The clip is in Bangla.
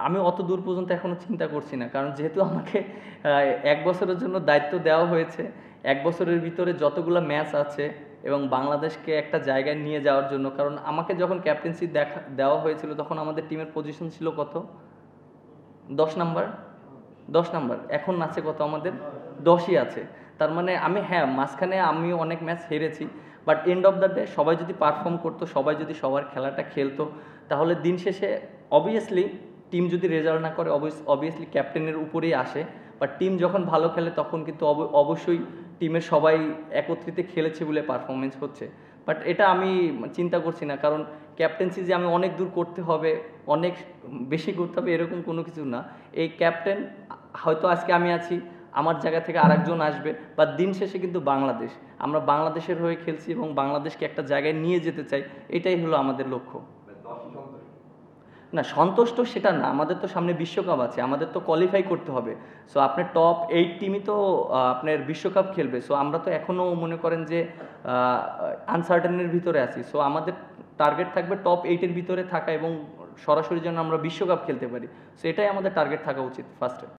আমি অত দূর পর্যন্ত এখনো চিন্তা করছি না, কারণ যেহেতু আমাকে ১ বছরের জন্য দায়িত্ব দেওয়া হয়েছে। ১ বছরের ভিতরে যতগুলো ম্যাচ আছে এবং বাংলাদেশকে একটা জায়গায় নিয়ে যাওয়ার জন্য, কারণ আমাকে যখন ক্যাপ্টেন্সি দেওয়া হয়েছিল তখন আমাদের টিমের পজিশন ছিল কত? ১০ নাম্বার। ১০ নাম্বার। এখন আছে কত আমাদের? ১০ই আছে। তার মানে আমি, হ্যাঁ, মাঝখানে আমি অনেক ম্যাচ হেরেছি, but end of the day সবাই যদি পারফর্ম করতো, সবাই যদি সবার খেলাটা খেলতো, তাহলে দিন শেষে অবভিয়াসলি টিম যদি রেজাল্ট না করে অবভিয়াসলি ক্যাপ্টেনের উপরেই আসে। বাট টিম যখন ভালো খেলে তখন কিন্তু অবশ্যই টিমের সবাই একত্রিত খেলেছে বলে পারফরমেন্স হচ্ছে। বাট এটা আমি চিন্তা করছি না, কারণ ক্যাপ্টেন্সি যে আমি অনেক দূর করতে হবে, অনেক বেশি করতে হবে, এরকম কোনো কিছু না। এই ক্যাপ্টেন হয়তো আজকে আমি আছি, আমার জায়গা থেকে আরেকজন আসবে, বা দিন শেষে কিন্তু বাংলাদেশ, আমরা বাংলাদেশের হয়ে খেলছি এবং বাংলাদেশকে একটা জায়গায় নিয়ে যেতে চাই, এটাই হলো আমাদের লক্ষ্য। না, সন্তুষ্ট সেটা না, আমাদের তো সামনে বিশ্বকাপ আছে, আমাদের তো কোয়ালিফাই করতে হবে। সো আপনার টপ 8 টিমই তো আপনার বিশ্বকাপ খেলবে। সো আমরা তো এখনও মনে করেন যে আনসার্টেনের ভিতরে আছি। সো আমাদের টার্গেট থাকবে টপ 8-এর ভিতরে থাকা এবং সরাসরি যেন আমরা বিশ্বকাপ খেলতে পারি। সো এটাই আমাদের টার্গেট থাকা উচিত ফার্স্টে।